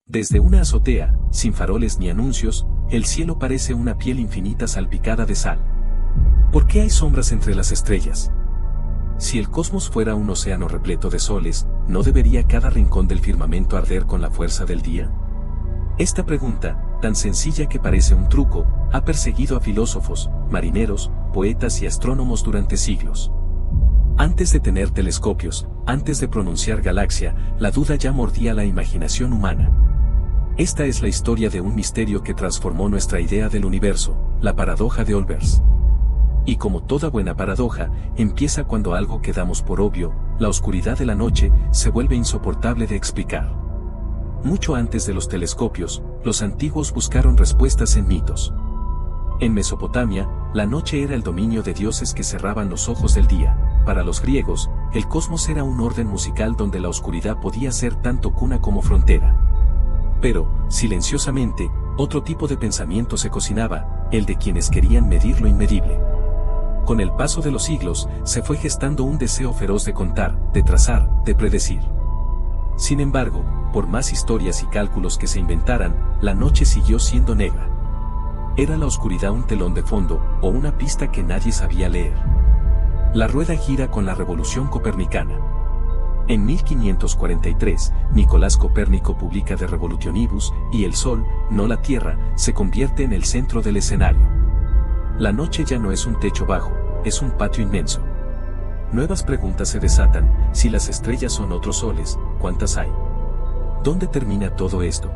Desde una azotea, sin faroles ni anuncios, el cielo parece una piel infinita salpicada de sal. ¿Por qué hay sombras entre las estrellas? Si el cosmos fuera un océano repleto de soles, ¿no debería cada rincón del firmamento arder con la fuerza del día? Esta pregunta, tan sencilla que parece un truco, ha perseguido a filósofos, marineros, poetas y astrónomos durante siglos. Antes de tener telescopios, antes de pronunciar galaxia, la duda ya mordía la imaginación humana. Esta es la historia de un misterio que transformó nuestra idea del universo, la paradoja de Olbers. Y como toda buena paradoja, empieza cuando algo que damos por obvio, la oscuridad de la noche, se vuelve insoportable de explicar. Mucho antes de los telescopios, los antiguos buscaron respuestas en mitos. En Mesopotamia, la noche era el dominio de dioses que cerraban los ojos del día. Para los griegos, el cosmos era un orden musical donde la oscuridad podía ser tanto cuna como frontera. Pero, silenciosamente, otro tipo de pensamiento se cocinaba, el de quienes querían medir lo inmedible. Con el paso de los siglos, se fue gestando un deseo feroz de contar, de trazar, de predecir. Sin embargo, por más historias y cálculos que se inventaran, la noche siguió siendo negra. Era la oscuridad un telón de fondo, o una pista que nadie sabía leer. La rueda gira con la revolución copernicana. En 1543, Nicolás Copérnico publica De Revolutionibus, y el Sol, no la Tierra, se convierte en el centro del escenario. La noche ya no es un techo bajo, es un patio inmenso. Nuevas preguntas se desatan: si las estrellas son otros soles, ¿cuántas hay? ¿Dónde termina todo esto?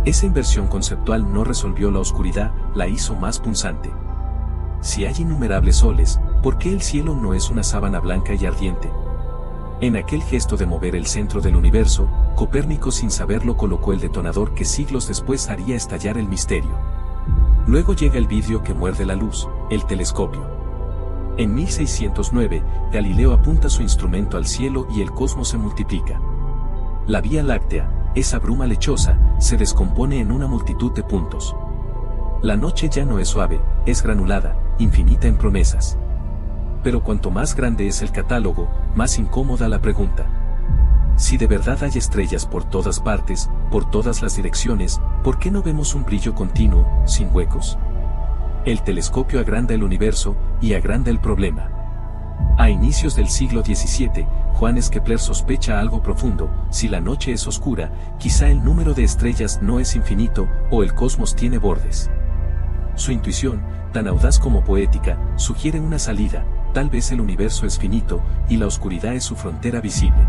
Esa inversión conceptual no resolvió la oscuridad, la hizo más punzante. Si hay innumerables soles, ¿por qué el cielo no es una sábana blanca y ardiente? En aquel gesto de mover el centro del universo, Copérnico sin saberlo colocó el detonador que siglos después haría estallar el misterio. Luego llega el vidrio que muerde la luz, el telescopio. En 1609, Galileo apunta su instrumento al cielo y el cosmos se multiplica. La Vía Láctea, esa bruma lechosa, se descompone en una multitud de puntos. La noche ya no es suave, es granulada, infinita en promesas. Pero cuanto más grande es el catálogo, más incómoda la pregunta. Si de verdad hay estrellas por todas partes, por todas las direcciones, ¿por qué no vemos un brillo continuo, sin huecos? El telescopio agranda el universo, y agranda el problema. A inicios del siglo XVII, Johannes Kepler sospecha algo profundo: si la noche es oscura, quizá el número de estrellas no es infinito, o el cosmos tiene bordes. Su intuición, tan audaz como poética, sugiere una salida: tal vez el universo es finito, y la oscuridad es su frontera visible.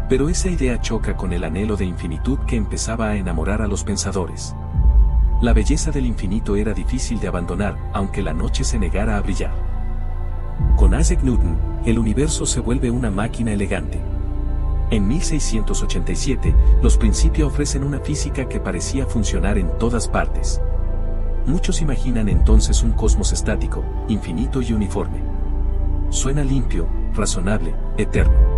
Pero esa idea choca con el anhelo de infinitud que empezaba a enamorar a los pensadores. La belleza del infinito era difícil de abandonar, aunque la noche se negara a brillar. Con Isaac Newton, el universo se vuelve una máquina elegante. En 1687, los Principia ofrecen una física que parecía funcionar en todas partes. Muchos imaginan entonces un cosmos estático, infinito y uniforme. Suena limpio, razonable, eterno.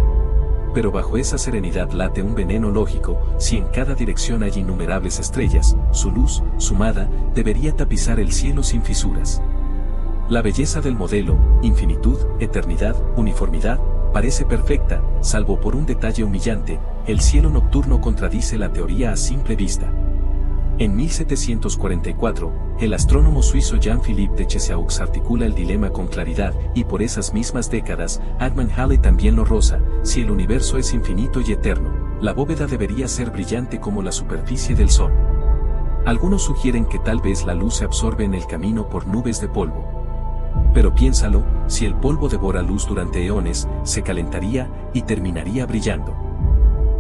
Pero bajo esa serenidad late un veneno lógico: si en cada dirección hay innumerables estrellas, su luz, sumada, debería tapizar el cielo sin fisuras. La belleza del modelo, infinitud, eternidad, uniformidad, parece perfecta, salvo por un detalle humillante: el cielo nocturno contradice la teoría a simple vista. En 1744, el astrónomo suizo Jean-Philippe de Chesseux articula el dilema con claridad, y por esas mismas décadas, Edmund Halley también lo roza: si el universo es infinito y eterno, la bóveda debería ser brillante como la superficie del Sol. Algunos sugieren que tal vez la luz se absorbe en el camino por nubes de polvo. Pero piénsalo: si el polvo devora luz durante eones, se calentaría y terminaría brillando.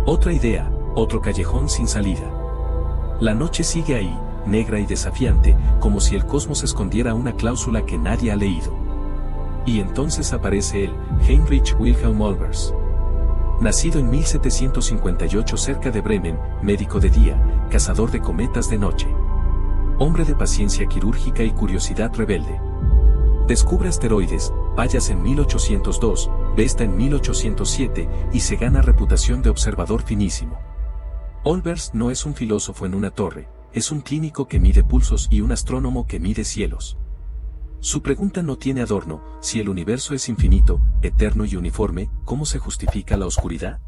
Otra idea, otro callejón sin salida. La noche sigue ahí, negra y desafiante, como si el cosmos escondiera una cláusula que nadie ha leído. Y entonces aparece él, Heinrich Wilhelm Olbers. Nacido en 1758 cerca de Bremen, médico de día, cazador de cometas de noche. Hombre de paciencia quirúrgica y curiosidad rebelde. Descubre asteroides, Pallas en 1802, Vesta en 1807, y se gana reputación de observador finísimo. Olbers no es un filósofo en una torre, es un clínico que mide pulsos y un astrónomo que mide cielos. Su pregunta no tiene adorno: si el universo es infinito, eterno y uniforme, ¿cómo se justifica la oscuridad?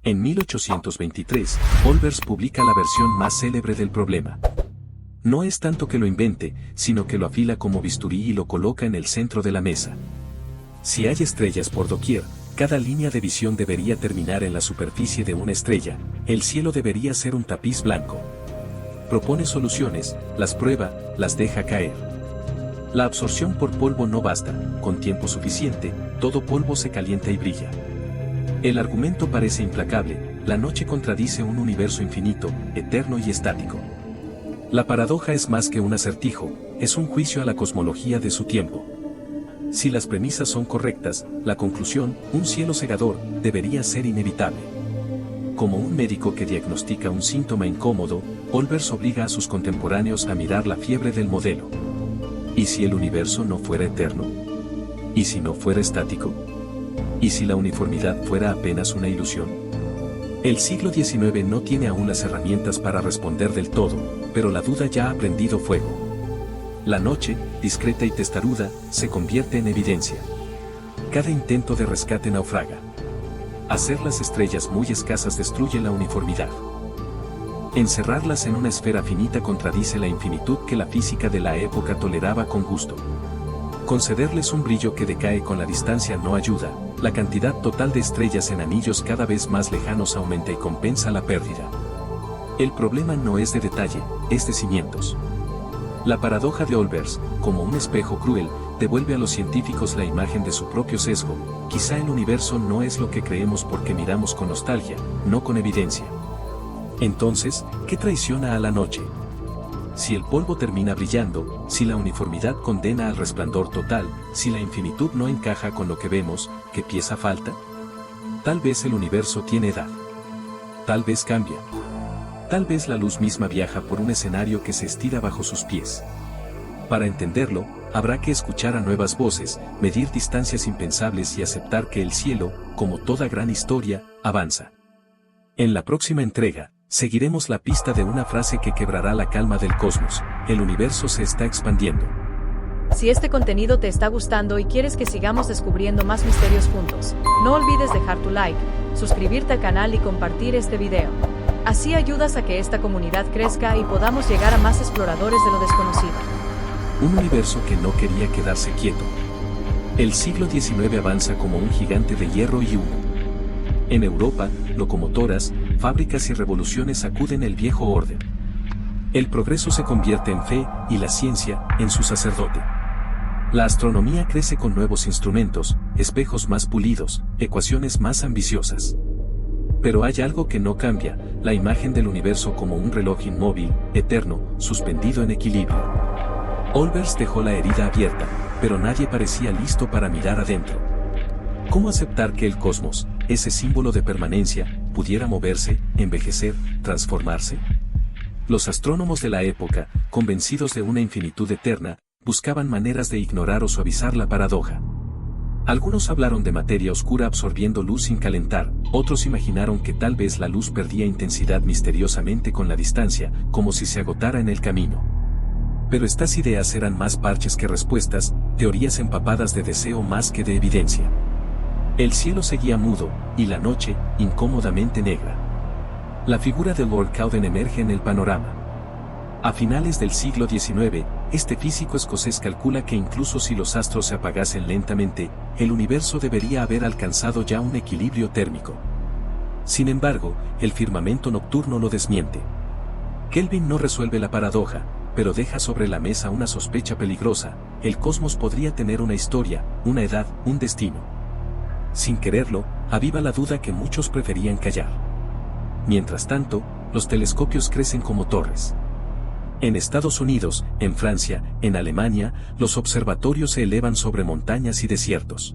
En 1823, Olbers publica la versión más célebre del problema. No es tanto que lo invente, sino que lo afila como bisturí y lo coloca en el centro de la mesa. Si hay estrellas por doquier, cada línea de visión debería terminar en la superficie de una estrella, el cielo debería ser un tapiz blanco. Propone soluciones, las prueba, las deja caer. La absorción por polvo no basta, con tiempo suficiente, todo polvo se calienta y brilla. El argumento parece implacable, la noche contradice un universo infinito, eterno y estático. La paradoja es más que un acertijo, es un juicio a la cosmología de su tiempo. Si las premisas son correctas, la conclusión, un cielo cegador, debería ser inevitable. Como un médico que diagnostica un síntoma incómodo, Olbers obliga a sus contemporáneos a mirar la fiebre del modelo. ¿Y si el universo no fuera eterno? ¿Y si no fuera estático? ¿Y si la uniformidad fuera apenas una ilusión? El siglo XIX no tiene aún las herramientas para responder del todo, pero la duda ya ha prendido fuego. La noche, discreta y testaruda, se convierte en evidencia. Cada intento de rescate naufraga. Hacer las estrellas muy escasas destruye la uniformidad. Encerrarlas en una esfera finita contradice la infinitud que la física de la época toleraba con gusto. Concederles un brillo que decae con la distancia no ayuda, la cantidad total de estrellas en anillos cada vez más lejanos aumenta y compensa la pérdida. El problema no es de detalle, es de cimientos. La paradoja de Olbers, como un espejo cruel, devuelve a los científicos la imagen de su propio sesgo. Quizá el universo no es lo que creemos porque miramos con nostalgia, no con evidencia. Entonces, ¿qué traiciona a la noche? Si el polvo termina brillando, si la uniformidad condena al resplandor total, si la infinitud no encaja con lo que vemos, ¿qué pieza falta? Tal vez el universo tiene edad. Tal vez cambia. Tal vez la luz misma viaja por un escenario que se estira bajo sus pies. Para entenderlo, habrá que escuchar a nuevas voces, medir distancias impensables y aceptar que el cielo, como toda gran historia, avanza. En la próxima entrega, seguiremos la pista de una frase que quebrará la calma del cosmos: el universo se está expandiendo. Si este contenido te está gustando y quieres que sigamos descubriendo más misterios juntos, no olvides dejar tu like, suscribirte al canal y compartir este video. Así ayudas a que esta comunidad crezca y podamos llegar a más exploradores de lo desconocido. Un universo que no quería quedarse quieto. El siglo XIX avanza como un gigante de hierro y humo. En Europa, locomotoras, fábricas y revoluciones sacuden el viejo orden. El progreso se convierte en fe y la ciencia en su sacerdote. La astronomía crece con nuevos instrumentos, espejos más pulidos, ecuaciones más ambiciosas. Pero hay algo que no cambia, la imagen del universo como un reloj inmóvil, eterno, suspendido en equilibrio. Olbers dejó la herida abierta, pero nadie parecía listo para mirar adentro. ¿Cómo aceptar que el cosmos, ese símbolo de permanencia, pudiera moverse, envejecer, transformarse? Los astrónomos de la época, convencidos de una infinitud eterna, buscaban maneras de ignorar o suavizar la paradoja. Algunos hablaron de materia oscura absorbiendo luz sin calentar, otros imaginaron que tal vez la luz perdía intensidad misteriosamente con la distancia, como si se agotara en el camino. Pero estas ideas eran más parches que respuestas, teorías empapadas de deseo más que de evidencia. El cielo seguía mudo, y la noche, incómodamente negra. La figura de Lord Cowden emerge en el panorama. A finales del siglo XIX, este físico escocés calcula que incluso si los astros se apagasen lentamente, el universo debería haber alcanzado ya un equilibrio térmico. Sin embargo, el firmamento nocturno lo desmiente. Kelvin no resuelve la paradoja, pero deja sobre la mesa una sospecha peligrosa: el cosmos podría tener una historia, una edad, un destino. Sin quererlo, aviva la duda que muchos preferían callar. Mientras tanto, los telescopios crecen como torres. En Estados Unidos, en Francia, en Alemania, los observatorios se elevan sobre montañas y desiertos.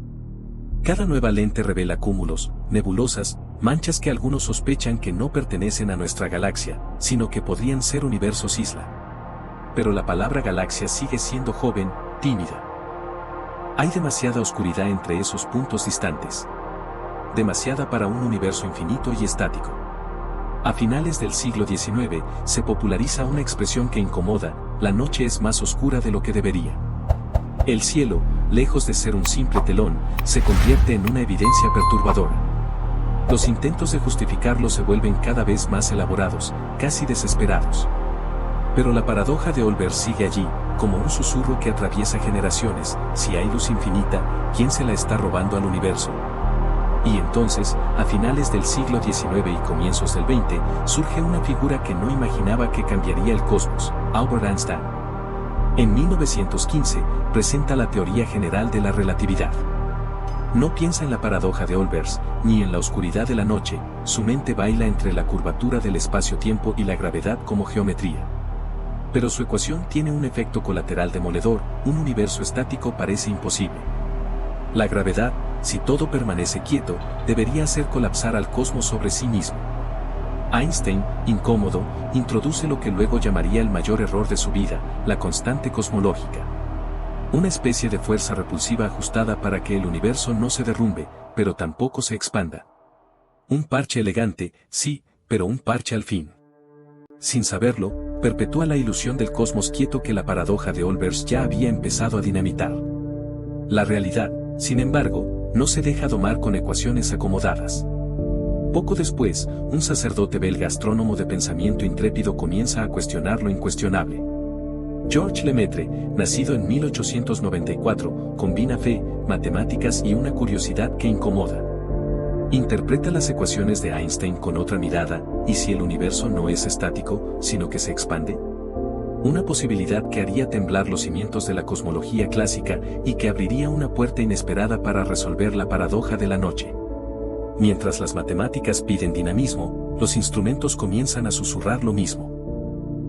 Cada nueva lente revela cúmulos, nebulosas, manchas que algunos sospechan que no pertenecen a nuestra galaxia, sino que podrían ser universos isla. Pero la palabra galaxia sigue siendo joven, tímida. Hay demasiada oscuridad entre esos puntos distantes. Demasiada para un universo infinito y estático. A finales del siglo XIX, se populariza una expresión que incomoda: la noche es más oscura de lo que debería. El cielo, lejos de ser un simple telón, se convierte en una evidencia perturbadora. Los intentos de justificarlo se vuelven cada vez más elaborados, casi desesperados. Pero la paradoja de Olbers sigue allí, como un susurro que atraviesa generaciones. Si hay luz infinita, ¿quién se la está robando al universo? Y entonces, a finales del siglo XIX y comienzos del XX, surge una figura que no imaginaba que cambiaría el cosmos: Albert Einstein. En 1915, presenta la teoría general de la relatividad. No piensa en la paradoja de Olbers, ni en la oscuridad de la noche, su mente baila entre la curvatura del espacio-tiempo y la gravedad como geometría. Pero su ecuación tiene un efecto colateral demoledor: un universo estático parece imposible. La gravedad, si todo permanece quieto, debería hacer colapsar al cosmos sobre sí mismo. Einstein, incómodo, introduce lo que luego llamaría el mayor error de su vida: la constante cosmológica. Una especie de fuerza repulsiva ajustada para que el universo no se derrumbe, pero tampoco se expanda. Un parche elegante, sí, pero un parche al fin. Sin saberlo, perpetúa la ilusión del cosmos quieto que la paradoja de Olbers ya había empezado a dinamitar. La realidad, sin embargo, no se deja domar con ecuaciones acomodadas. Poco después, un sacerdote belga astrónomo de pensamiento intrépido comienza a cuestionar lo incuestionable. Georges Lemaitre, nacido en 1894, combina fe, matemáticas y una curiosidad que incomoda. Interpreta las ecuaciones de Einstein con otra mirada: ¿y si el universo no es estático, sino que se expande? Una posibilidad que haría temblar los cimientos de la cosmología clásica y que abriría una puerta inesperada para resolver la paradoja de la noche. Mientras las matemáticas piden dinamismo, los instrumentos comienzan a susurrar lo mismo.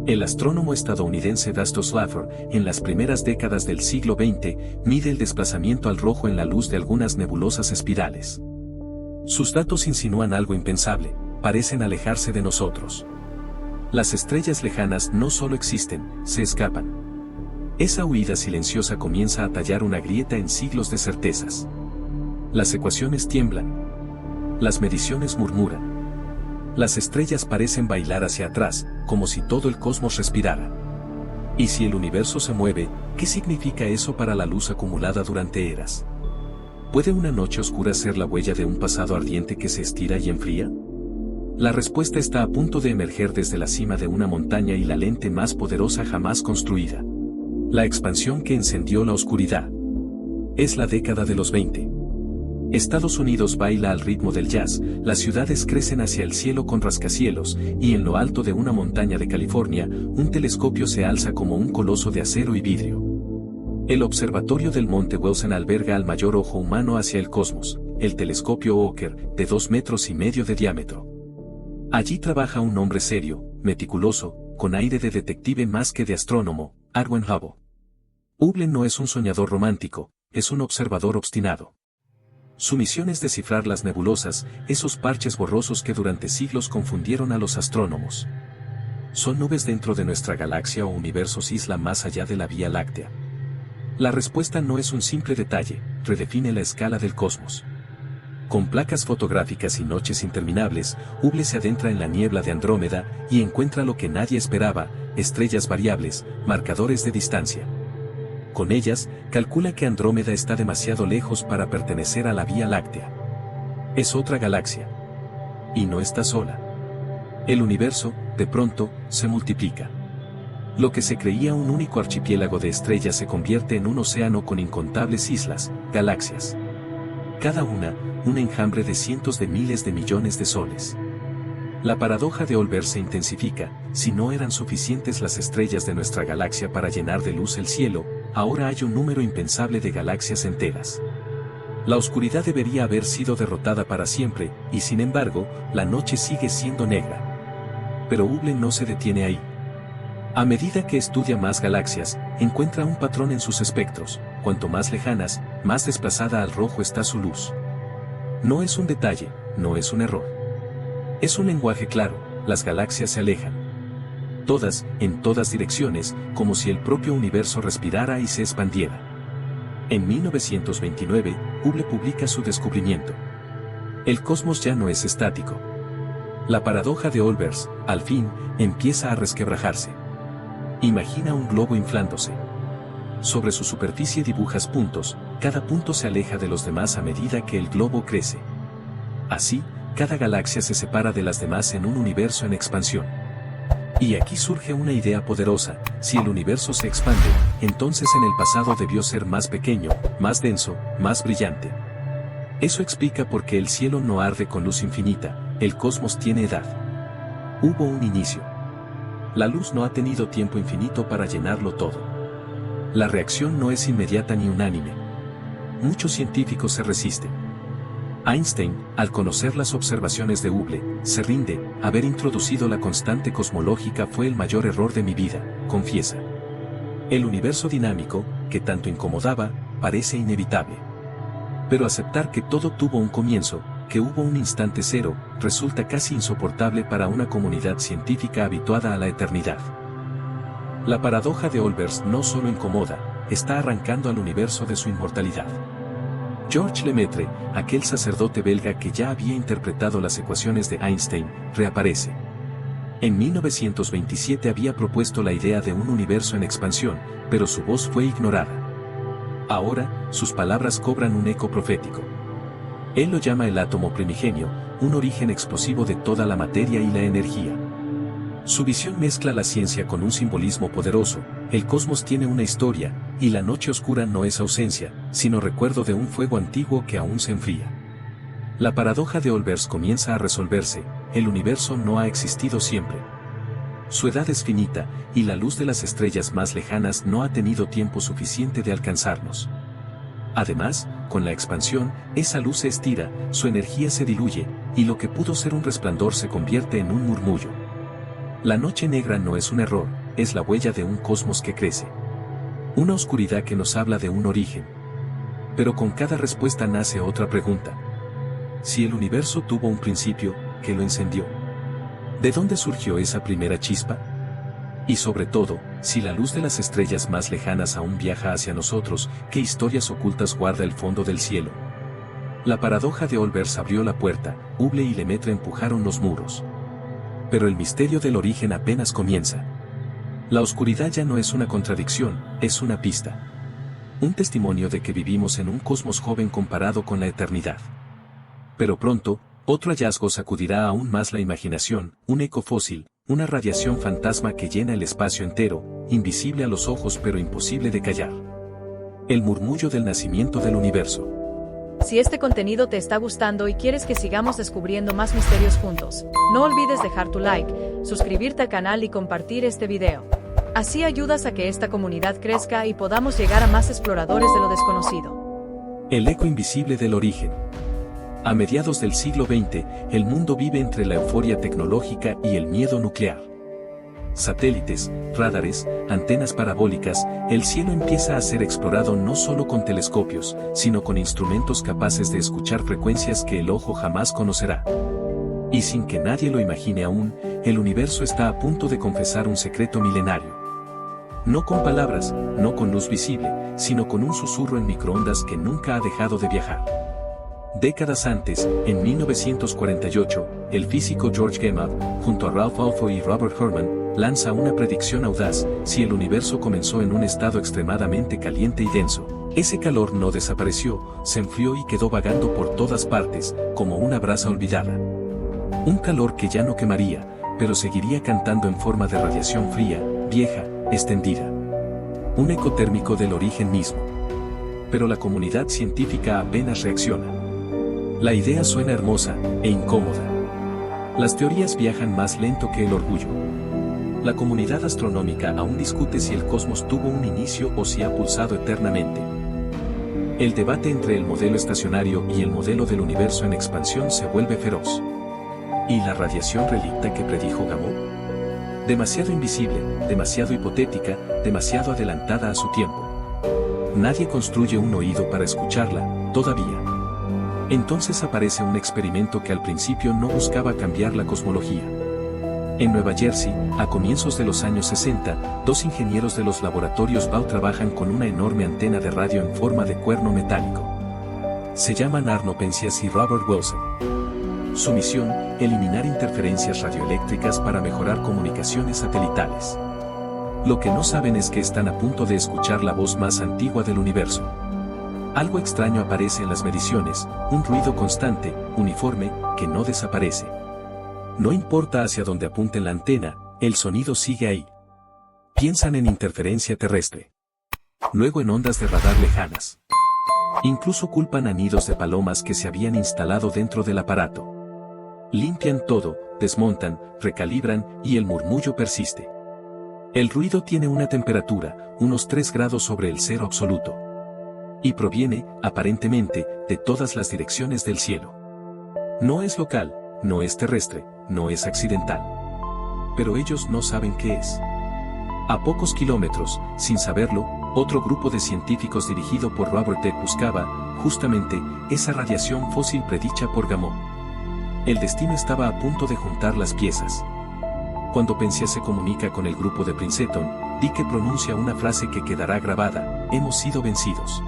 El astrónomo estadounidense Dastos Laffer, en las primeras décadas del siglo XX, mide el desplazamiento al rojo en la luz de algunas nebulosas espirales. Sus datos insinúan algo impensable: parecen alejarse de nosotros. Las estrellas lejanas no solo existen, se escapan. Esa huida silenciosa comienza a tallar una grieta en siglos de certezas. Las ecuaciones tiemblan. Las mediciones murmuran. Las estrellas parecen bailar hacia atrás, como si todo el cosmos respirara. ¿Y si el universo se mueve, qué significa eso para la luz acumulada durante eras? ¿Puede una noche oscura ser la huella de un pasado ardiente que se estira y enfría? La respuesta está a punto de emerger desde la cima de una montaña y la lente más poderosa jamás construida. La expansión que encendió la oscuridad. Es la década de los 20. Estados Unidos baila al ritmo del jazz, las ciudades crecen hacia el cielo con rascacielos, y en lo alto de una montaña de California, un telescopio se alza como un coloso de acero y vidrio. El observatorio del Monte Wilson alberga al mayor ojo humano hacia el cosmos, el telescopio Ocker, de 2,5 metros de diámetro. Allí trabaja un hombre serio, meticuloso, con aire de detective más que de astrónomo: Edwin Hubble. Hubble no es un soñador romántico, es un observador obstinado. Su misión es descifrar las nebulosas, esos parches borrosos que durante siglos confundieron a los astrónomos. ¿Son nubes dentro de nuestra galaxia o universos isla más allá de la Vía Láctea? La respuesta no es un simple detalle: redefine la escala del cosmos. Con placas fotográficas y noches interminables, Hubble se adentra en la niebla de Andrómeda y encuentra lo que nadie esperaba: estrellas variables, marcadores de distancia. Con ellas, calcula que Andrómeda está demasiado lejos para pertenecer a la Vía Láctea. Es otra galaxia. Y no está sola. El universo, de pronto, se multiplica. Lo que se creía un único archipiélago de estrellas se convierte en un océano con incontables islas, galaxias. Cada una, un enjambre de cientos de miles de millones de soles. La paradoja de Olbers se intensifica: si no eran suficientes las estrellas de nuestra galaxia para llenar de luz el cielo, ahora hay un número impensable de galaxias enteras. La oscuridad debería haber sido derrotada para siempre, y sin embargo, la noche sigue siendo negra. Pero Hubble no se detiene ahí. A medida que estudia más galaxias, encuentra un patrón en sus espectros: cuanto más lejanas, más desplazada al rojo está su luz. No es un detalle, no es un error. Es un lenguaje claro: las galaxias se alejan. Todas, en todas direcciones, como si el propio universo respirara y se expandiera. En 1929, Hubble publica su descubrimiento. El cosmos ya no es estático. La paradoja de Olbers, al fin, empieza a resquebrajarse. Imagina un globo inflándose. Sobre su superficie dibujas puntos, cada punto se aleja de los demás a medida que el globo crece. Así, cada galaxia se separa de las demás en un universo en expansión. Y aquí surge una idea poderosa: si el universo se expande, entonces en el pasado debió ser más pequeño, más denso, más brillante. Eso explica por qué el cielo no arde con luz infinita, el cosmos tiene edad. Hubo un inicio. La luz no ha tenido tiempo infinito para llenarlo todo. La reacción no es inmediata ni unánime. Muchos científicos se resisten. Einstein, al conocer las observaciones de Hubble, se rinde: haber introducido la constante cosmológica fue el mayor error de mi vida, confiesa. El universo dinámico, que tanto incomodaba, parece inevitable. Pero aceptar que todo tuvo un comienzo, que hubo un instante cero, resulta casi insoportable para una comunidad científica habituada a la eternidad. La paradoja de Olbers no solo incomoda, está arrancando al universo de su inmortalidad. Georges Lemaitre, aquel sacerdote belga que ya había interpretado las ecuaciones de Einstein, reaparece. En 1927 había propuesto la idea de un universo en expansión, pero su voz fue ignorada. Ahora, sus palabras cobran un eco profético. Él lo llama el átomo primigenio, un origen explosivo de toda la materia y la energía. Su visión mezcla la ciencia con un simbolismo poderoso: el cosmos tiene una historia, y la noche oscura no es ausencia, sino recuerdo de un fuego antiguo que aún se enfría. La paradoja de Olbers comienza a resolverse: el universo no ha existido siempre. Su edad es finita, y la luz de las estrellas más lejanas no ha tenido tiempo suficiente de alcanzarnos. Además, con la expansión, esa luz se estira, su energía se diluye, y lo que pudo ser un resplandor se convierte en un murmullo. La noche negra no es un error, es la huella de un cosmos que crece. Una oscuridad que nos habla de un origen. Pero con cada respuesta nace otra pregunta. Si el universo tuvo un principio, ¿qué lo encendió? ¿De dónde surgió esa primera chispa? Y sobre todo, si la luz de las estrellas más lejanas aún viaja hacia nosotros, ¿qué historias ocultas guarda el fondo del cielo? La paradoja de Olbers abrió la puerta, Hubble y Lemaitre empujaron los muros. Pero el misterio del origen apenas comienza. La oscuridad ya no es una contradicción, es una pista. Un testimonio de que vivimos en un cosmos joven comparado con la eternidad. Pero pronto, otro hallazgo sacudirá aún más la imaginación: un eco fósil, una radiación fantasma que llena el espacio entero, invisible a los ojos pero imposible de callar. El murmullo del nacimiento del universo. Si este contenido te está gustando y quieres que sigamos descubriendo más misterios juntos, no olvides dejar tu like, suscribirte al canal y compartir este video. Así ayudas a que esta comunidad crezca y podamos llegar a más exploradores de lo desconocido. El eco invisible del origen. A mediados del siglo XX, el mundo vive entre la euforia tecnológica y el miedo nuclear. Satélites, radares, antenas parabólicas, el cielo empieza a ser explorado no solo con telescopios, sino con instrumentos capaces de escuchar frecuencias que el ojo jamás conocerá. Y sin que nadie lo imagine aún, el universo está a punto de confesar un secreto milenario. No con palabras, no con luz visible, sino con un susurro en microondas que nunca ha dejado de viajar. Décadas antes, en 1948, el físico George Gamow, junto a Ralph Alpho y Robert Herman, lanza una predicción audaz: si el universo comenzó en un estado extremadamente caliente y denso, ese calor no desapareció, se enfrió y quedó vagando por todas partes, como una brasa olvidada. Un calor que ya no quemaría, pero seguiría cantando en forma de radiación fría, vieja, extendida. Un eco térmico del origen mismo. Pero la comunidad científica apenas reacciona. La idea suena hermosa e incómoda. Las teorías viajan más lento que el orgullo. La comunidad astronómica aún discute si el cosmos tuvo un inicio o si ha pulsado eternamente. El debate entre el modelo estacionario y el modelo del universo en expansión se vuelve feroz. ¿Y la radiación relicta que predijo Gamow? Demasiado invisible, demasiado hipotética, demasiado adelantada a su tiempo. Nadie construye un oído para escucharla, todavía. Entonces aparece un experimento que al principio no buscaba cambiar la cosmología. En Nueva Jersey, a comienzos de los años 60, dos ingenieros de los laboratorios Bow trabajan con una enorme antena de radio en forma de cuerno metálico. Se llaman Arno Penzias y Robert Wilson. Su misión: eliminar interferencias radioeléctricas para mejorar comunicaciones satelitales. Lo que no saben es que están a punto de escuchar la voz más antigua del universo. Algo extraño aparece en las mediciones: un ruido constante, uniforme, que no desaparece. No importa hacia dónde apunten la antena, el sonido sigue ahí. Piensan en interferencia terrestre. Luego en ondas de radar lejanas. Incluso culpan a nidos de palomas que se habían instalado dentro del aparato. Limpian todo, desmontan, recalibran y el murmullo persiste. El ruido tiene una temperatura, unos 3 grados sobre el cero absoluto. Y proviene, aparentemente, de todas las direcciones del cielo. No es local, no es terrestre, no es accidental. Pero ellos no saben qué es. A pocos kilómetros, sin saberlo, otro grupo de científicos dirigido por Robert T. buscaba, justamente, esa radiación fósil predicha por Gamow. El destino estaba a punto de juntar las piezas. Cuando Pencia se comunica con el grupo de Princeton, Dicke pronuncia una frase que quedará grabada: hemos sido vencidos.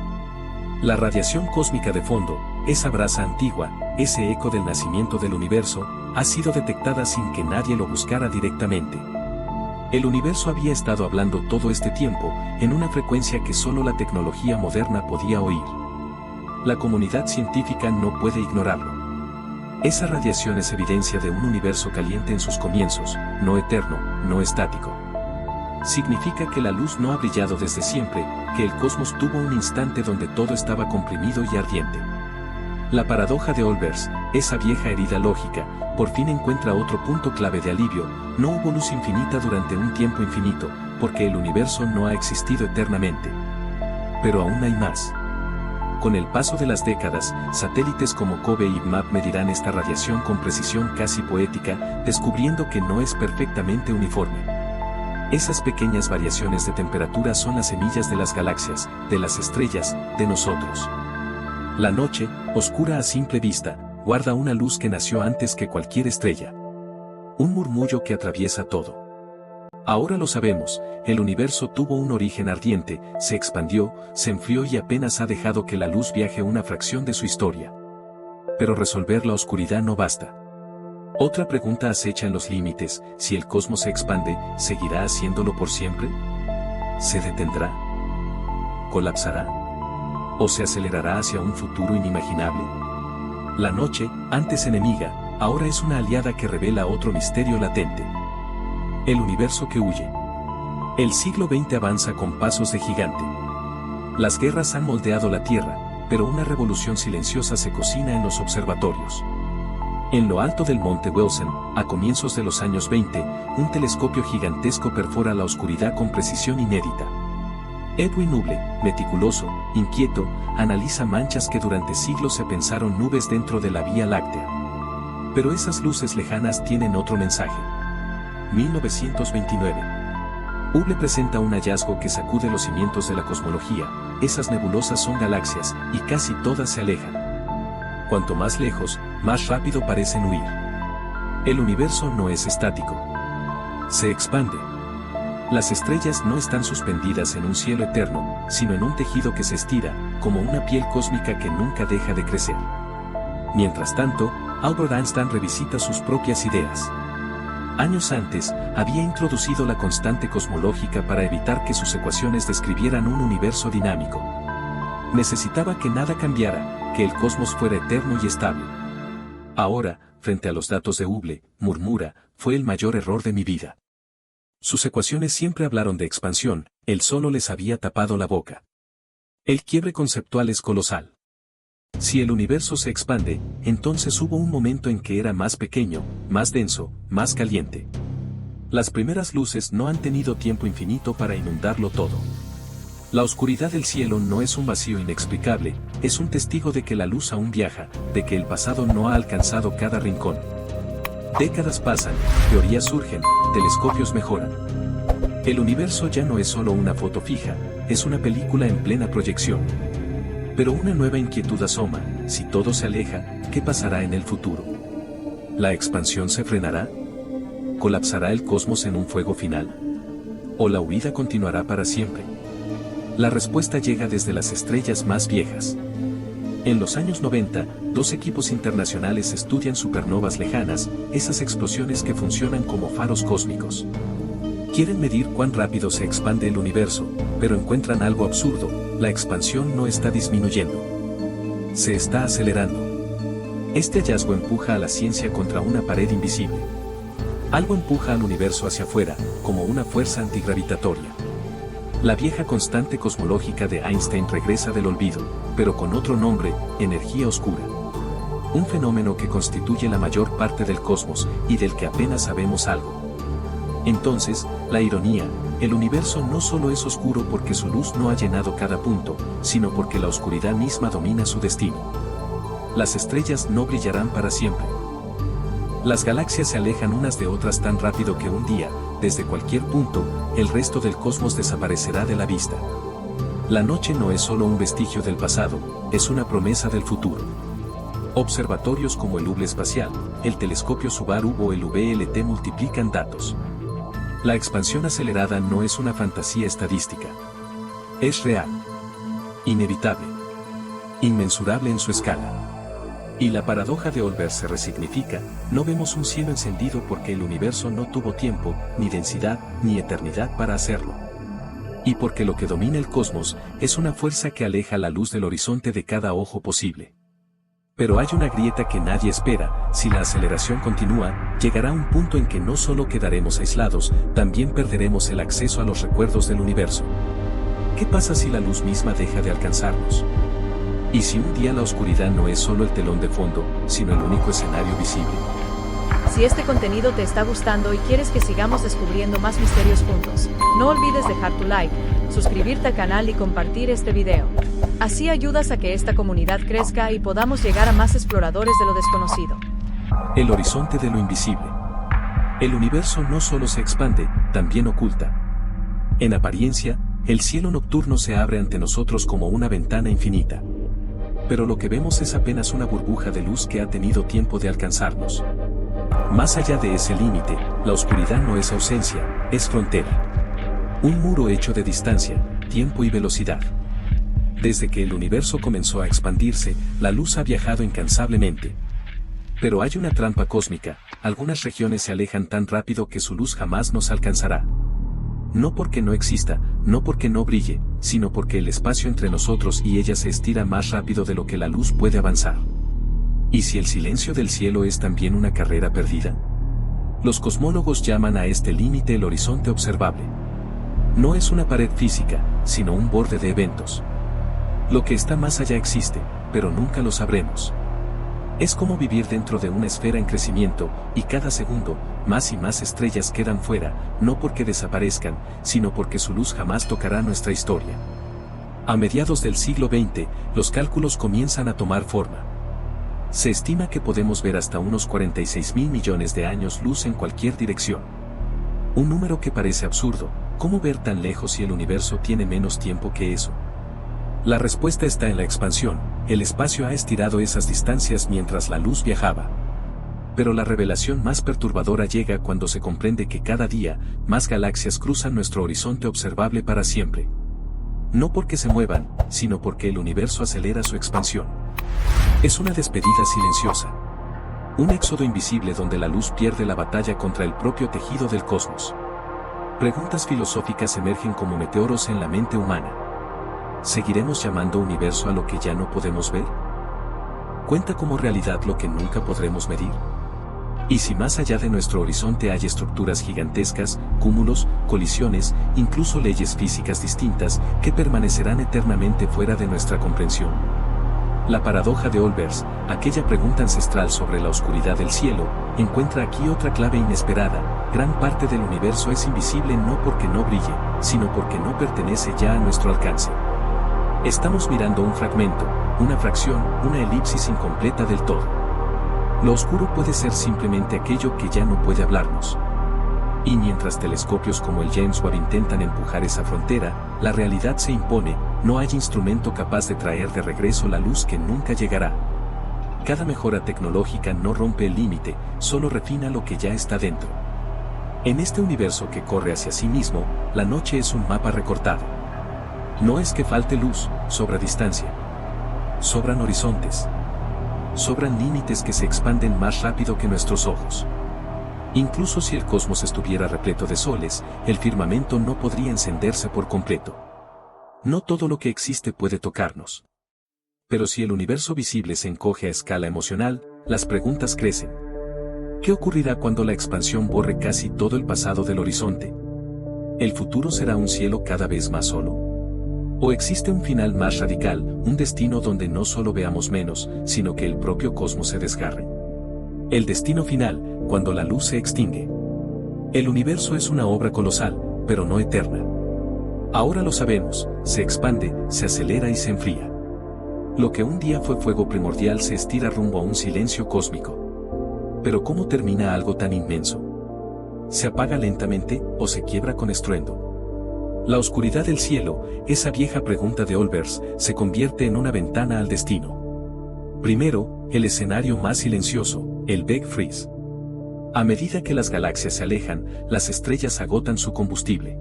La radiación cósmica de fondo, esa brasa antigua, ese eco del nacimiento del universo, ha sido detectada sin que nadie lo buscara directamente. El universo había estado hablando todo este tiempo, en una frecuencia que solo la tecnología moderna podía oír. La comunidad científica no puede ignorarlo. Esa radiación es evidencia de un universo caliente en sus comienzos, no eterno, no estático. Significa que la luz no ha brillado desde siempre, que el cosmos tuvo un instante donde todo estaba comprimido y ardiente. La paradoja de Olbers, esa vieja herida lógica, por fin encuentra otro punto clave de alivio: no hubo luz infinita durante un tiempo infinito, porque el universo no ha existido eternamente. Pero aún hay más. Con el paso de las décadas, satélites como COBE y MAP medirán esta radiación con precisión casi poética, descubriendo que no es perfectamente uniforme. Esas pequeñas variaciones de temperatura son las semillas de las galaxias, de las estrellas, de nosotros. La noche, oscura a simple vista, guarda una luz que nació antes que cualquier estrella. Un murmullo que atraviesa todo. Ahora lo sabemos, el universo tuvo un origen ardiente, se expandió, se enfrió y apenas ha dejado que la luz viaje una fracción de su historia. Pero resolver la oscuridad no basta. Otra pregunta acecha en los límites: si el cosmos se expande, ¿seguirá haciéndolo por siempre? ¿Se detendrá? ¿Colapsará? ¿O se acelerará hacia un futuro inimaginable? La noche, antes enemiga, ahora es una aliada que revela otro misterio latente. El universo que huye. El siglo XX avanza con pasos de gigante. Las guerras han moldeado la Tierra, pero una revolución silenciosa se cocina en los observatorios. En lo alto del monte Wilson, a comienzos de los años 20, un telescopio gigantesco perfora la oscuridad con precisión inédita. Edwin Hubble, meticuloso, inquieto, analiza manchas que durante siglos se pensaron nubes dentro de la Vía Láctea. Pero esas luces lejanas tienen otro mensaje. 1929. Hubble presenta un hallazgo que sacude los cimientos de la cosmología: esas nebulosas son galaxias, y casi todas se alejan. Cuanto más lejos, más rápido parecen huir. El universo no es estático. Se expande. Las estrellas no están suspendidas en un cielo eterno, sino en un tejido que se estira, como una piel cósmica que nunca deja de crecer. Mientras tanto, Albert Einstein revisita sus propias ideas. Años antes, había introducido la constante cosmológica para evitar que sus ecuaciones describieran un universo dinámico. Necesitaba que nada cambiara, que el cosmos fuera eterno y estable. Ahora, frente a los datos de Hubble, murmura: fue el mayor error de mi vida. Sus ecuaciones siempre hablaron de expansión, él solo les había tapado la boca. El quiebre conceptual es colosal. Si el universo se expande, entonces hubo un momento en que era más pequeño, más denso, más caliente. Las primeras luces no han tenido tiempo infinito para inundarlo todo. La oscuridad del cielo no es un vacío inexplicable, es un testigo de que la luz aún viaja, de que el pasado no ha alcanzado cada rincón. Décadas pasan, teorías surgen, telescopios mejoran. El universo ya no es solo una foto fija, es una película en plena proyección. Pero una nueva inquietud asoma: si todo se aleja, ¿qué pasará en el futuro? ¿La expansión se frenará? ¿Colapsará el cosmos en un fuego final? ¿O la huida continuará para siempre? La respuesta llega desde las estrellas más viejas. En los años 90, 2 equipos internacionales estudian supernovas lejanas, esas explosiones que funcionan como faros cósmicos. Quieren medir cuán rápido se expande el universo, pero encuentran algo absurdo: la expansión no está disminuyendo. Se está acelerando. Este hallazgo empuja a la ciencia contra una pared invisible. Algo empuja al universo hacia afuera, como una fuerza antigravitatoria. La vieja constante cosmológica de Einstein regresa del olvido, pero con otro nombre, energía oscura. Un fenómeno que constituye la mayor parte del cosmos y del que apenas sabemos algo. Entonces, la ironía, el universo no solo es oscuro porque su luz no ha llenado cada punto, sino porque la oscuridad misma domina su destino. Las estrellas no brillarán para siempre. Las galaxias se alejan unas de otras tan rápido que un día, desde cualquier punto, el resto del cosmos desaparecerá de la vista. La noche no es solo un vestigio del pasado, es una promesa del futuro. Observatorios como el Hubble espacial, el telescopio Subaru o el VLT multiplican datos. La expansión acelerada no es una fantasía estadística. Es real. Inevitable. Inmensurable en su escala. Y la paradoja de Olbers se resignifica, no vemos un cielo encendido porque el universo no tuvo tiempo, ni densidad, ni eternidad para hacerlo. Y porque lo que domina el cosmos es una fuerza que aleja la luz del horizonte de cada ojo posible. Pero hay una grieta que nadie espera, si la aceleración continúa, llegará un punto en que no solo quedaremos aislados, también perderemos el acceso a los recuerdos del universo. ¿Qué pasa si la luz misma deja de alcanzarnos? ¿Y si un día la oscuridad no es solo el telón de fondo, sino el único escenario visible? Si este contenido te está gustando y quieres que sigamos descubriendo más misterios juntos, no olvides dejar tu like, suscribirte al canal y compartir este video. Así ayudas a que esta comunidad crezca y podamos llegar a más exploradores de lo desconocido. El horizonte de lo invisible. El universo no solo se expande, también oculta. En apariencia, el cielo nocturno se abre ante nosotros como una ventana infinita. Pero lo que vemos es apenas una burbuja de luz que ha tenido tiempo de alcanzarnos. Más allá de ese límite, la oscuridad no es ausencia, es frontera. Un muro hecho de distancia, tiempo y velocidad. Desde que el universo comenzó a expandirse, la luz ha viajado incansablemente. Pero hay una trampa cósmica, algunas regiones se alejan tan rápido que su luz jamás nos alcanzará. No porque no exista, no porque no brille, sino porque el espacio entre nosotros y ella se estira más rápido de lo que la luz puede avanzar. ¿Y si el silencio del cielo es también una carrera perdida? Los cosmólogos llaman a este límite el horizonte observable. No es una pared física, sino un borde de eventos. Lo que está más allá existe, pero nunca lo sabremos. Es como vivir dentro de una esfera en crecimiento, y cada segundo, más y más estrellas quedan fuera, no porque desaparezcan, sino porque su luz jamás tocará nuestra historia. A mediados del siglo XX, los cálculos comienzan a tomar forma. Se estima que podemos ver hasta unos 46.000 millones de años luz en cualquier dirección. Un número que parece absurdo, ¿cómo ver tan lejos si el universo tiene menos tiempo que eso? La respuesta está en la expansión, el espacio ha estirado esas distancias mientras la luz viajaba. Pero la revelación más perturbadora llega cuando se comprende que cada día, más galaxias cruzan nuestro horizonte observable para siempre. No porque se muevan, sino porque el universo acelera su expansión. Es una despedida silenciosa. Un éxodo invisible donde la luz pierde la batalla contra el propio tejido del cosmos. Preguntas filosóficas emergen como meteoros en la mente humana. ¿Seguiremos llamando universo a lo que ya no podemos ver? ¿Cuenta como realidad lo que nunca podremos medir? ¿Y si más allá de nuestro horizonte hay estructuras gigantescas, cúmulos, colisiones, incluso leyes físicas distintas, que permanecerán eternamente fuera de nuestra comprensión? La paradoja de Olbers, aquella pregunta ancestral sobre la oscuridad del cielo, encuentra aquí otra clave inesperada. Gran parte del universo es invisible no porque no brille, sino porque no pertenece ya a nuestro alcance. Estamos mirando un fragmento, una fracción, una elipsis incompleta del todo. Lo oscuro puede ser simplemente aquello que ya no puede hablarnos. Y mientras telescopios como el James Webb intentan empujar esa frontera, la realidad se impone, no hay instrumento capaz de traer de regreso la luz que nunca llegará. Cada mejora tecnológica no rompe el límite, solo refina lo que ya está dentro. En este universo que corre hacia sí mismo, la noche es un mapa recortado. No es que falte luz, sobra distancia. Sobran horizontes. Sobran límites que se expanden más rápido que nuestros ojos. Incluso si el cosmos estuviera repleto de soles, el firmamento no podría encenderse por completo. No todo lo que existe puede tocarnos. Pero si el universo visible se encoge a escala emocional, Las preguntas crecen. ¿Qué ocurrirá cuando la expansión borre casi todo el pasado del horizonte? ¿El futuro será un cielo cada vez más solo? ¿O existe un final más radical, un destino donde no solo veamos menos, sino que el propio cosmos se desgarre? El destino final, cuando la luz se extingue. El universo es una obra colosal, pero no eterna. Ahora lo sabemos, se expande, se acelera y se enfría. Lo que un día fue fuego primordial se estira rumbo a un silencio cósmico. Pero ¿cómo termina algo tan inmenso? ¿Se apaga lentamente o se quiebra con estruendo? La oscuridad del cielo, esa vieja pregunta de Olbers, se convierte en una ventana al destino. Primero, el escenario más silencioso, el Big Freeze. A medida que las galaxias se alejan, las estrellas agotan su combustible.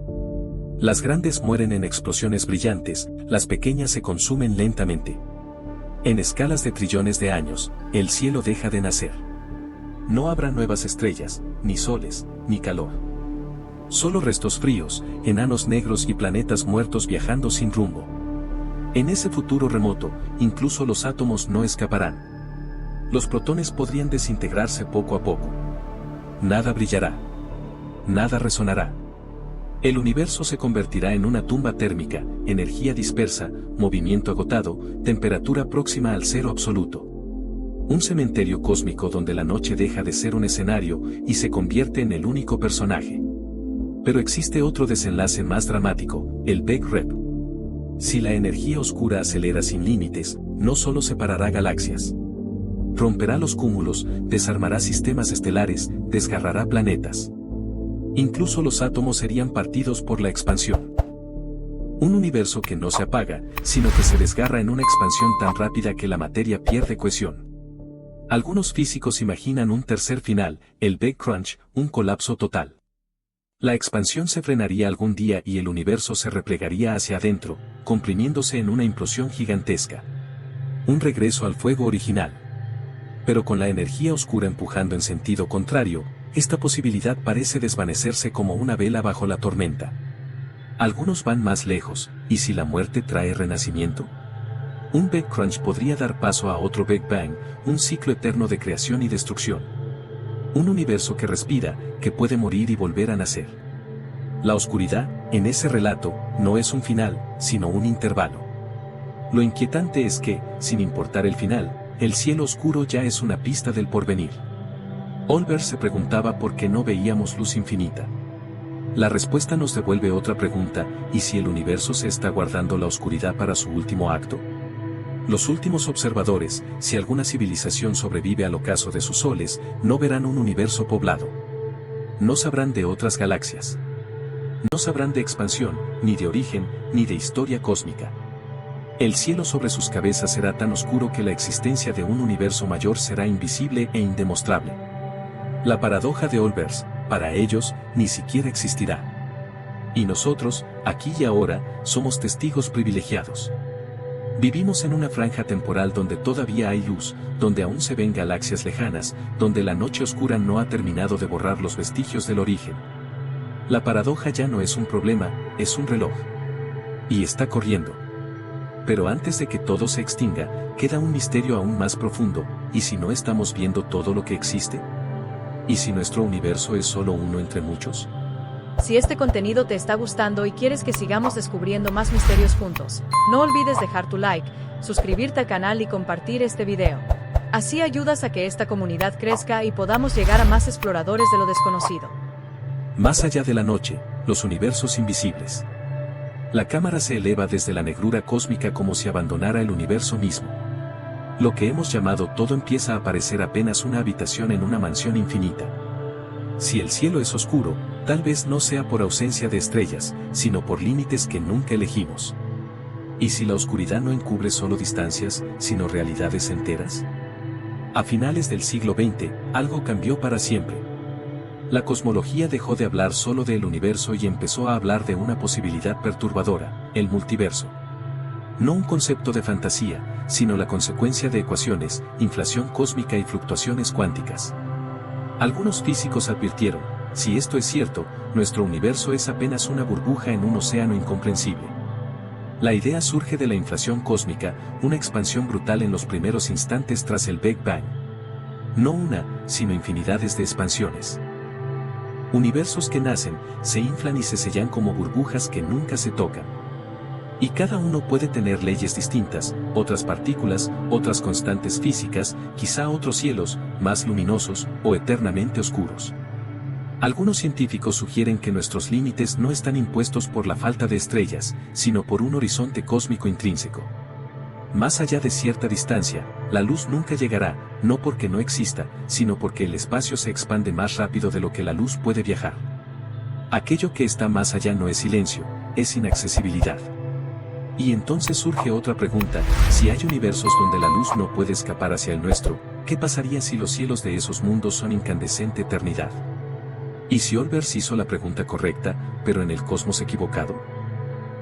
Las grandes mueren en explosiones brillantes, las pequeñas se consumen lentamente. En escalas de trillones de años, el cielo deja de nacer. No habrá nuevas estrellas, ni soles, ni calor. Solo restos fríos, enanos negros y planetas muertos viajando sin rumbo. En ese futuro remoto, incluso los átomos no escaparán. Los protones podrían desintegrarse poco a poco. Nada brillará. Nada resonará. El universo se convertirá en una tumba térmica, energía dispersa, movimiento agotado, temperatura próxima al cero absoluto. Un cementerio cósmico donde la noche deja de ser un escenario y se convierte en el único personaje. Pero existe otro desenlace más dramático, el Big Rip. Si la energía oscura acelera sin límites, no solo separará galaxias. Romperá los cúmulos, desarmará sistemas estelares, desgarrará planetas. Incluso los átomos serían partidos por la expansión. Un universo que no se apaga, sino que se desgarra en una expansión tan rápida que la materia pierde cohesión. Algunos físicos imaginan un tercer final, el Big Crunch, un colapso total. La expansión se frenaría algún día y el universo se replegaría hacia adentro, comprimiéndose en una implosión gigantesca. Un regreso al fuego original. Pero con la energía oscura empujando en sentido contrario, esta posibilidad parece desvanecerse como una vela bajo la tormenta. Algunos van más lejos, ¿y si la muerte trae renacimiento? Un Big Crunch podría dar paso a otro Big Bang, un ciclo eterno de creación y destrucción. Un universo que respira, que puede morir y volver a nacer. La oscuridad, en ese relato, no es un final, sino un intervalo. Lo inquietante es que, sin importar el final, el cielo oscuro ya es una pista del porvenir. Olbers se preguntaba por qué no veíamos luz infinita. La respuesta nos devuelve otra pregunta, ¿y si el universo se está guardando la oscuridad para su último acto? Los últimos observadores, si alguna civilización sobrevive al ocaso de sus soles, no verán un universo poblado. No sabrán de otras galaxias. No sabrán de expansión, ni de origen, ni de historia cósmica. El cielo sobre sus cabezas será tan oscuro que la existencia de un universo mayor será invisible e indemostrable. La paradoja de Olbers, para ellos, ni siquiera existirá. Y nosotros, aquí y ahora, somos testigos privilegiados. Vivimos en una franja temporal donde todavía hay luz, donde aún se ven galaxias lejanas, donde la noche oscura no ha terminado de borrar los vestigios del origen. La paradoja ya no es un problema, es un reloj. Y está corriendo. Pero antes de que todo se extinga, queda un misterio aún más profundo, ¿y si no estamos viendo todo lo que existe? ¿Y si nuestro universo es solo uno entre muchos? Si este contenido te está gustando y quieres que sigamos descubriendo más misterios juntos, no olvides dejar tu like, suscribirte al canal y compartir este video. Así ayudas a que esta comunidad crezca y podamos llegar a más exploradores de lo desconocido. Más allá de la noche, los universos invisibles. La cámara se eleva desde la negrura cósmica como si abandonara el universo mismo. Lo que hemos llamado todo empieza a parecer apenas una habitación en una mansión infinita. Si el cielo es oscuro, tal vez no sea por ausencia de estrellas, sino por límites que nunca elegimos. ¿Y si la oscuridad no encubre solo distancias, sino realidades enteras? A finales del siglo XX, algo cambió para siempre. La cosmología dejó de hablar solo del universo y empezó a hablar de una posibilidad perturbadora, el multiverso. No un concepto de fantasía, sino la consecuencia de ecuaciones, inflación cósmica y fluctuaciones cuánticas. Algunos físicos advirtieron, si esto es cierto, nuestro universo es apenas una burbuja en un océano incomprensible. La idea surge de la inflación cósmica, una expansión brutal en los primeros instantes tras el Big Bang. No una, sino infinidades de expansiones. Universos que nacen, se inflan y se sellan como burbujas que nunca se tocan. Y cada uno puede tener leyes distintas, otras partículas, otras constantes físicas, quizá otros cielos, más luminosos, o eternamente oscuros. Algunos científicos sugieren que nuestros límites no están impuestos por la falta de estrellas, sino por un horizonte cósmico intrínseco. Más allá de cierta distancia, la luz nunca llegará, no porque no exista, sino porque el espacio se expande más rápido de lo que la luz puede viajar. Aquello que está más allá no es silencio, es inaccesibilidad. Y entonces surge otra pregunta: si hay universos donde la luz no puede escapar hacia el nuestro, ¿qué pasaría si los cielos de esos mundos son incandescente eternidad? ¿Y si Olbers hizo la pregunta correcta, pero en el cosmos equivocado?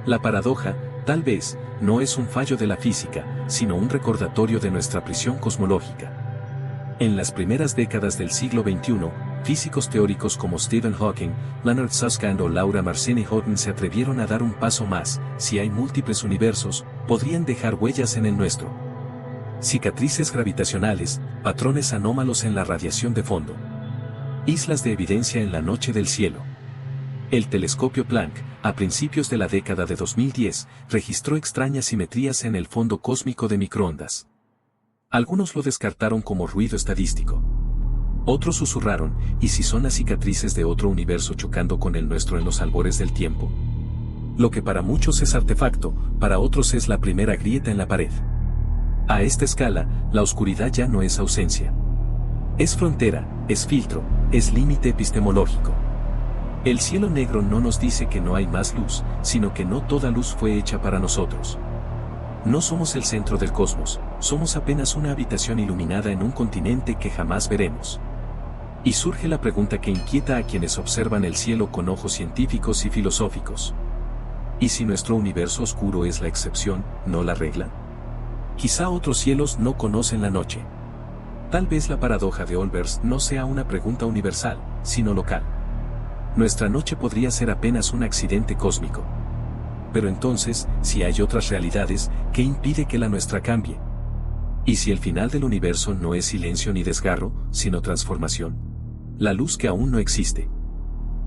La paradoja, tal vez, no es un fallo de la física, sino un recordatorio de nuestra prisión cosmológica. En las primeras décadas del siglo XXI, físicos teóricos como Stephen Hawking, Leonard Susskind o Laura Mersenne-Houghton se atrevieron a dar un paso más: si hay múltiples universos, podrían dejar huellas en el nuestro. Cicatrices gravitacionales, patrones anómalos en la radiación de fondo. Islas de evidencia en la noche del cielo. El telescopio Planck, a principios de la década de 2010, registró extrañas simetrías en el fondo cósmico de microondas. Algunos lo descartaron como ruido estadístico. Otros susurraron: ¿y si son las cicatrices de otro universo chocando con el nuestro en los albores del tiempo? Lo que para muchos es artefacto, para otros es la primera grieta en la pared. A esta escala, la oscuridad ya no es ausencia. Es frontera, es filtro, es límite epistemológico. El cielo negro no nos dice que no hay más luz, sino que no toda luz fue hecha para nosotros. No somos el centro del cosmos, somos apenas una habitación iluminada en un continente que jamás veremos. Y surge la pregunta que inquieta a quienes observan el cielo con ojos científicos y filosóficos. ¿Y si nuestro universo oscuro es la excepción, no la regla? Quizá otros cielos no conocen la noche. Tal vez la paradoja de Olbers no sea una pregunta universal, sino local. Nuestra noche podría ser apenas un accidente cósmico. Pero entonces, si hay otras realidades, ¿qué impide que la nuestra cambie? ¿Y si el final del universo no es silencio ni desgarro, sino transformación? La luz que aún no existe.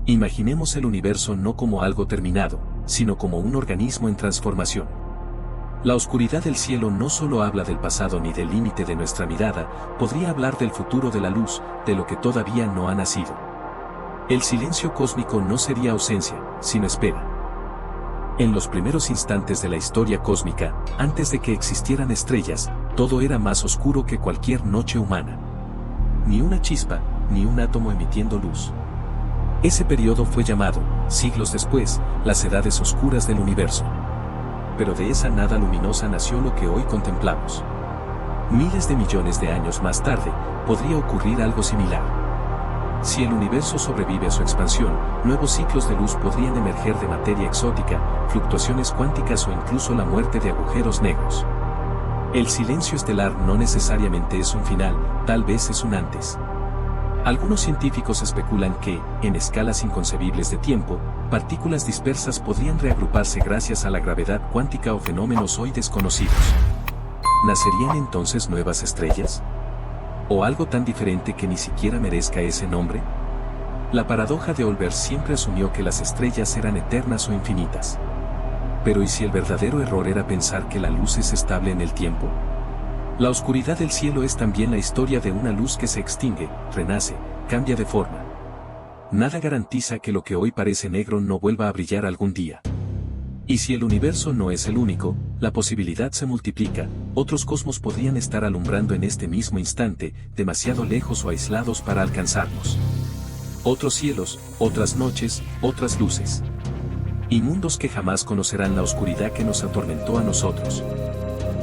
Imaginemos el universo no como algo terminado, sino como un organismo en transformación. La oscuridad del cielo no solo habla del pasado ni del límite de nuestra mirada, podría hablar del futuro de la luz, de lo que todavía no ha nacido. El silencio cósmico no sería ausencia, sino espera. En los primeros instantes de la historia cósmica, antes de que existieran estrellas, todo era más oscuro que cualquier noche humana. Ni una chispa, ni un átomo emitiendo luz. Ese periodo fue llamado, siglos después, las edades oscuras del universo. Pero de esa nada luminosa nació lo que hoy contemplamos. Miles de millones de años más tarde, podría ocurrir algo similar. Si el universo sobrevive a su expansión, nuevos ciclos de luz podrían emerger de materia exótica, fluctuaciones cuánticas o incluso la muerte de agujeros negros. El silencio estelar no necesariamente es un final, tal vez es un antes. Algunos científicos especulan que, en escalas inconcebibles de tiempo, partículas dispersas podrían reagruparse gracias a la gravedad cuántica o fenómenos hoy desconocidos. ¿Nacerían entonces nuevas estrellas? ¿O algo tan diferente que ni siquiera merezca ese nombre? La paradoja de Olbers siempre asumió que las estrellas eran eternas o infinitas. Pero ¿y si el verdadero error era pensar que la luz es estable en el tiempo? La oscuridad del cielo es también la historia de una luz que se extingue, renace, cambia de forma. Nada garantiza que lo que hoy parece negro no vuelva a brillar algún día. Y si el universo no es el único, la posibilidad se multiplica, otros cosmos podrían estar alumbrando en este mismo instante, demasiado lejos o aislados para alcanzarnos. Otros cielos, otras noches, otras luces. Y mundos que jamás conocerán la oscuridad que nos atormentó a nosotros.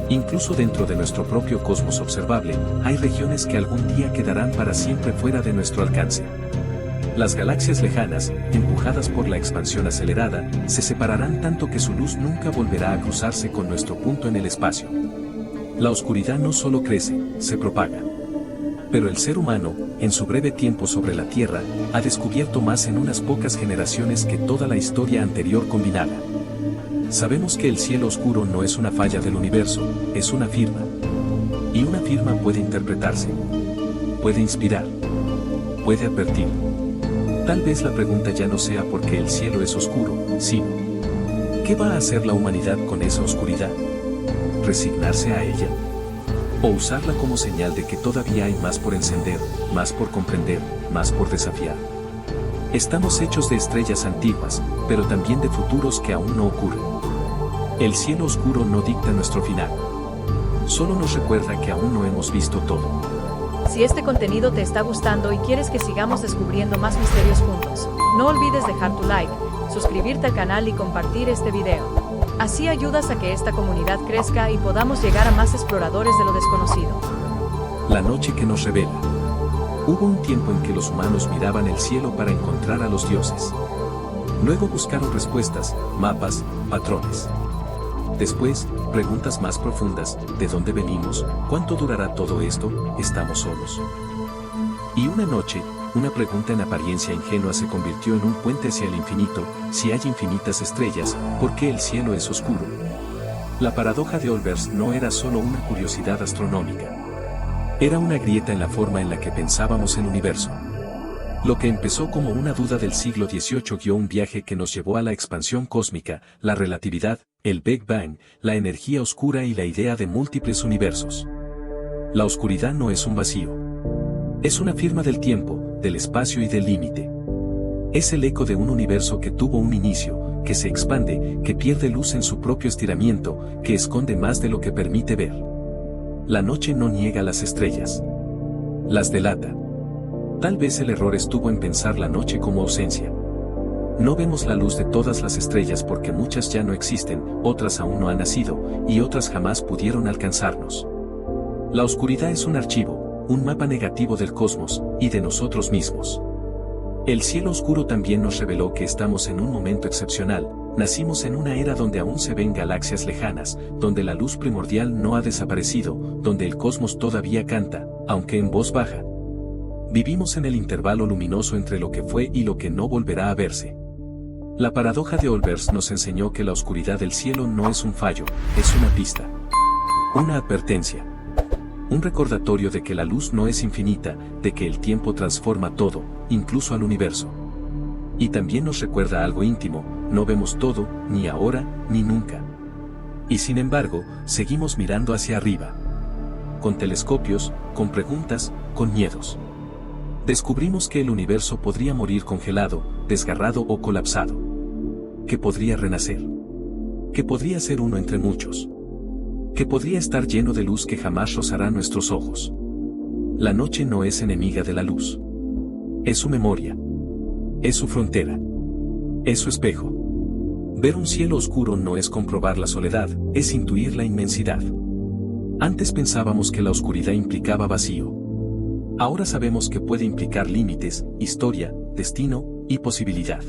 Incluso dentro de nuestro propio cosmos observable, hay regiones que algún día quedarán para siempre fuera de nuestro alcance. Las galaxias lejanas, empujadas por la expansión acelerada, se separarán tanto que su luz nunca volverá a cruzarse con nuestro punto en el espacio. La oscuridad no solo crece, se propaga. Pero el ser humano, en su breve tiempo sobre la Tierra, ha descubierto más en unas pocas generaciones que toda la historia anterior combinada. Sabemos que el cielo oscuro no es una falla del universo, es una firma. Y una firma puede interpretarse. puede inspirar, puede advertir. Tal vez la pregunta ya no sea por qué el cielo es oscuro, sino ¿qué va a hacer la humanidad con esa oscuridad? ¿Resignarse a ella? ¿O usarla como señal de que todavía hay más por encender, más por comprender, más por desafiar? Estamos hechos de estrellas antiguas, pero también de futuros que aún no ocurren. El cielo oscuro no dicta nuestro final. Solo nos recuerda que aún no hemos visto todo. Si este contenido te está gustando y quieres que sigamos descubriendo más misterios juntos, no olvides dejar tu like, suscribirte al canal y compartir este video. Así ayudas a que esta comunidad crezca y podamos llegar a más exploradores de lo desconocido. La noche que nos revela. Hubo un tiempo en que los humanos miraban el cielo para encontrar a los dioses. Luego buscaron respuestas, mapas, patrones. Después, preguntas más profundas, ¿de dónde venimos? ¿Cuánto durará todo esto? ¿Estamos solos? Y una noche, una pregunta en apariencia ingenua se convirtió en un puente hacia el infinito. Si hay infinitas estrellas, ¿por qué el cielo es oscuro? La paradoja de Olbers no era solo una curiosidad astronómica. Era una grieta en la forma en la que pensábamos el universo. Lo que empezó como una duda del siglo XVIII guió un viaje que nos llevó a la expansión cósmica, la relatividad, el Big Bang, la energía oscura y la idea de múltiples universos. La oscuridad no es un vacío. Es una firma del tiempo, del espacio y del límite. Es el eco de un universo que tuvo un inicio, que se expande, que pierde luz en su propio estiramiento, que esconde más de lo que permite ver. La noche no niega las estrellas. Las delata. Tal vez el error estuvo en pensar la noche como ausencia. No vemos la luz de todas las estrellas porque muchas ya no existen, otras aún no han nacido, y otras jamás pudieron alcanzarnos. La oscuridad es un archivo, un mapa negativo del cosmos, y de nosotros mismos. El cielo oscuro también nos reveló que estamos en un momento excepcional, nacimos en una era donde aún se ven galaxias lejanas, donde la luz primordial no ha desaparecido, donde el cosmos todavía canta, aunque en voz baja. Vivimos en el intervalo luminoso entre lo que fue y lo que no volverá a verse. La paradoja de Olbers nos enseñó que la oscuridad del cielo no es un fallo, es una pista. Una advertencia. Un recordatorio de que la luz no es infinita, de que el tiempo transforma todo, incluso al universo. Y también nos recuerda algo íntimo, no vemos todo, ni ahora, ni nunca. Y sin embargo, seguimos mirando hacia arriba. Con telescopios, con preguntas, con miedos. Descubrimos que el universo podría morir congelado, desgarrado o colapsado. Que podría renacer. Que podría ser uno entre muchos. Que podría estar lleno de luz que jamás rozará nuestros ojos. La noche no es enemiga de la luz. Es su memoria. Es su frontera. Es su espejo. Ver un cielo oscuro no es comprobar la soledad, es intuir la inmensidad. Antes pensábamos que la oscuridad implicaba vacío. Ahora sabemos que puede implicar límites, historia, destino y posibilidad.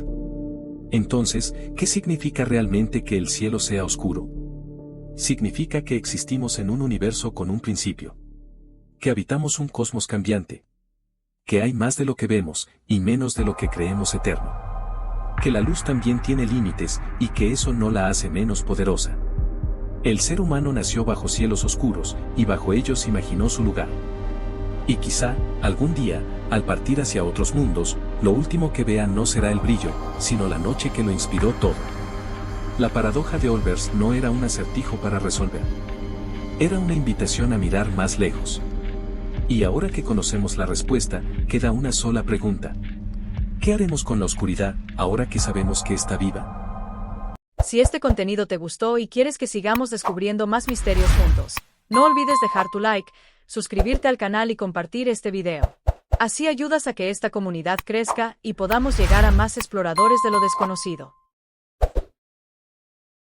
Entonces, ¿qué significa realmente que el cielo sea oscuro? Significa que existimos en un universo con un principio. Que habitamos un cosmos cambiante. Que hay más de lo que vemos, y menos de lo que creemos eterno. Que la luz también tiene límites, y que eso no la hace menos poderosa. El ser humano nació bajo cielos oscuros, y bajo ellos imaginó su lugar. Y quizá, algún día, al partir hacia otros mundos, lo último que vea no será el brillo, sino la noche que lo inspiró todo. La paradoja de Olbers no era un acertijo para resolver. Era una invitación a mirar más lejos. Y ahora que conocemos la respuesta, queda una sola pregunta. ¿Qué haremos con la oscuridad, ahora que sabemos que está viva? Si este contenido te gustó y quieres que sigamos descubriendo más misterios juntos, no olvides dejar tu like, suscribirte al canal y compartir este video. Así ayudas a que esta comunidad crezca y podamos llegar a más exploradores de lo desconocido.